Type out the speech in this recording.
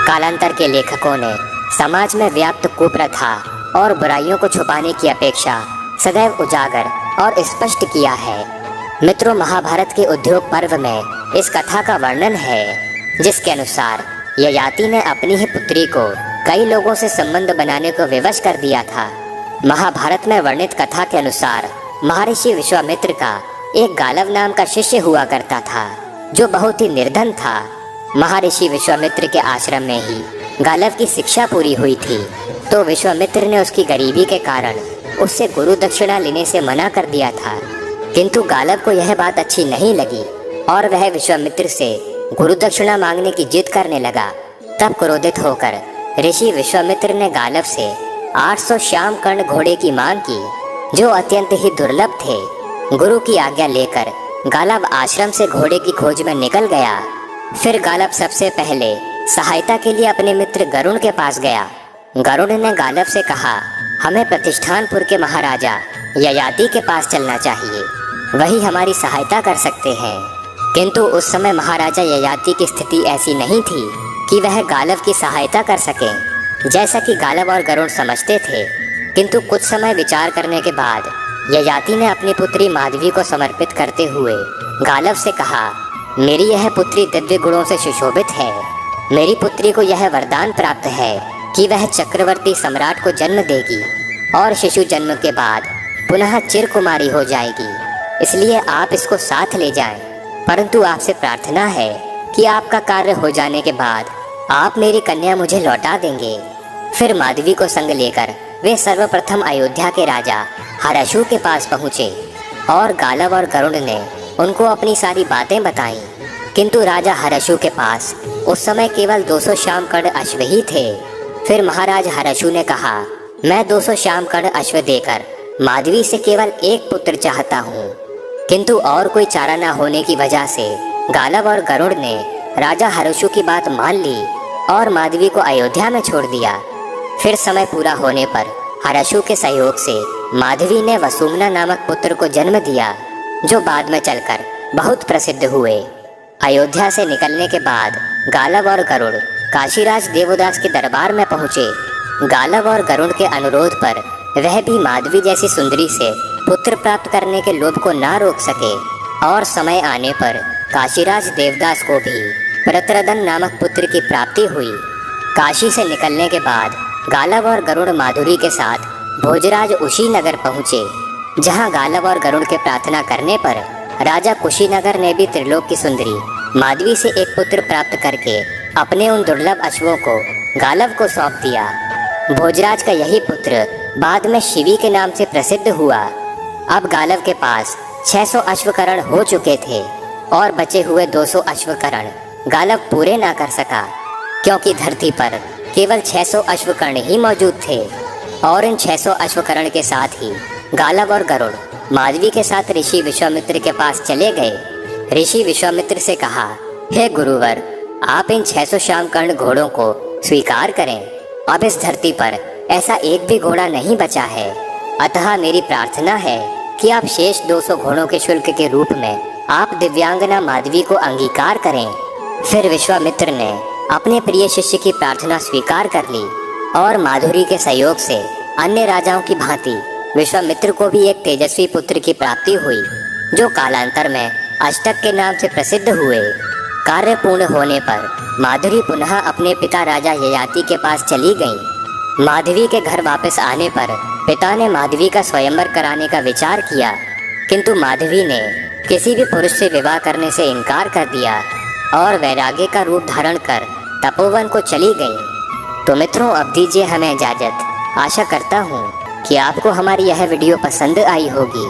कालांतर के लेखकों ने समाज में व्याप्त कुप्रथा और बुराइयों को छुपाने की अपेक्षा सदैव उजागर और स्पष्ट किया है। मित्रों, महाभारत के उद्योग पर्व में इस कथा का वर्णन है जिसके अनुसार ययाति ने अपनी ही पुत्री को कई लोगों से संबंध बनाने को विवश कर दिया था। महाभारत में वर्णित कथा के अनुसार महर्षि विश्वामित्र का एक गालव नाम का शिष्य हुआ करता था जो बहुत ही निर्धन था। महर्षि विश्वामित्र के आश्रम में ही गालव की शिक्षा पूरी हुई थी, तो विश्वामित्र ने उसकी गरीबी के कारण उससे गुरु दक्षिणा लेने से मना कर दिया था। किंतु गालव को यह बात अच्छी नहीं लगी और वह विश्वामित्र से गुरु दक्षिणा मांगने की जिद करने लगा। तब क्रोधित होकर ऋषि विश्वामित्र ने गालव से 800 श्याम कर्ण घोड़े की मांग की जो अत्यंत ही दुर्लभ थे। गुरु की आज्ञा लेकर गालव आश्रम से घोड़े की खोज में निकल गया। फिर गालव सबसे पहले सहायता के लिए अपने मित्र गरुड़ के पास गया। गरुड़ ने गालव से कहा, हमें प्रतिष्ठानपुर के महाराजा ययाति के पास चलना चाहिए, वही हमारी सहायता कर सकते हैं। किंतु उस समय महाराजा ययाति की स्थिति ऐसी नहीं थी कि वह गालव की सहायता कर सकें, जैसा कि गालव और गरुड़ समझते थे। किंतु कुछ समय विचार करने के बाद ययाति ने अपनी पुत्री माधवी को समर्पित करते हुए गालव से कहा, मेरी यह पुत्री दिव्य गुणों से सुशोभित है। मेरी पुत्री को यह वरदान प्राप्त है कि वह चक्रवर्ती सम्राट को जन्म देगी और शिशु जन्म के बाद पुनः चिरकुमारी हो जाएगी। इसलिए आप इसको साथ ले जाएं। परंतु आपसे प्रार्थना है कि आपका कार्य हो जाने के बाद आप मेरी कन्या मुझे लौटा देंगे। फिर माधवी को संग लेकर वे सर्वप्रथम अयोध्या के राजा हर्षु के पास पहुँचे और गालव और गरुड़ ने उनको अपनी सारी बातें बताईं। किंतु राजा हर्षु के पास उस समय केवल 200 श्याम कर्ण अश्व ही थे। फिर महाराज हर्षु ने कहा, मैं 200 श्याम कर्ण अश्व देकर माधवी से केवल एक पुत्र चाहता हूँ। किंतु और कोई चारा न होने की वजह से गालव और गरुड़ ने राजा हर्षु की बात मान ली और माधवी को अयोध्या में छोड़ दिया। फिर समय पूरा होने पर हर्षु के सहयोग से माधवी ने वसुमना नामक पुत्र को जन्म दिया जो बाद में चलकर बहुत प्रसिद्ध हुए। अयोध्या से निकलने के बाद गालव और गरुड़ काशीराज देवदास के दरबार में पहुँचे। गालव और गरुड़ के अनुरोध पर वह भी माधवी जैसी सुंदरी से पुत्र प्राप्त करने के लोभ को ना रोक सके और समय आने पर काशीराज देवदास को भी प्रत्रदन नामक पुत्र की प्राप्ति हुई। काशी से निकलने के बाद गालव और गरुड़ माधुरी के साथ भोजराज उशीनगर पहुँचे, जहाँ गालव और गरुड़ के प्रार्थना करने पर राजा कुशीनगर ने भी त्रिलोक की सुंदरी माधवी से एक पुत्र प्राप्त करके अपने उन दुर्लभ अश्वों को गालव को सौंप दिया। भोजराज का यही पुत्र बाद में शिवी के नाम से प्रसिद्ध हुआ। अब गालव के पास 600 अश्वकरण हो चुके थे और बचे हुए 200 अश्वकरण गालव पूरे ना कर सका, क्योंकि धरती पर केवल 600 अश्वकर्ण ही मौजूद थे। और इन 600 अश्वकरण के साथ ही गालव और गरुड़ माधवी के साथ ऋषि विश्वामित्र के पास चले गए। ऋषि विश्वामित्र से कहा, हे गुरुवर, आप इन 600 श्याम कर्ण घोड़ों को स्वीकार करें। अब इस धरती पर ऐसा एक भी घोड़ा नहीं बचा है, अतः मेरी प्रार्थना है कि आप शेष 200 घोड़ों के शुल्क के रूप में आप दिव्यांगना माधवी को अंगीकार करें। फिर विश्वामित्र ने अपने प्रिय शिष्य की प्रार्थना स्वीकार कर ली और माधुरी के सहयोग से अन्य राजाओं की भांति विश्वामित्र को भी एक तेजस्वी पुत्र की प्राप्ति हुई जो कालांतर में अष्टक के नाम से प्रसिद्ध हुए। कार्य पूर्ण होने पर माधुरी पुनः अपने पिता राजा ययाति के पास चली गई। माधवी के घर वापस आने पर पिता ने माधवी का स्वयंवर कराने का विचार किया, किंतु माधवी ने किसी भी पुरुष से विवाह करने से इनकार कर दिया और वैराग्य का रूप धारण कर तपोवन को चली गई। तो मित्रों, अब दीजिए हमें इजाजत। आशा करता हूँ कि आपको हमारी यह वीडियो पसंद आई होगी।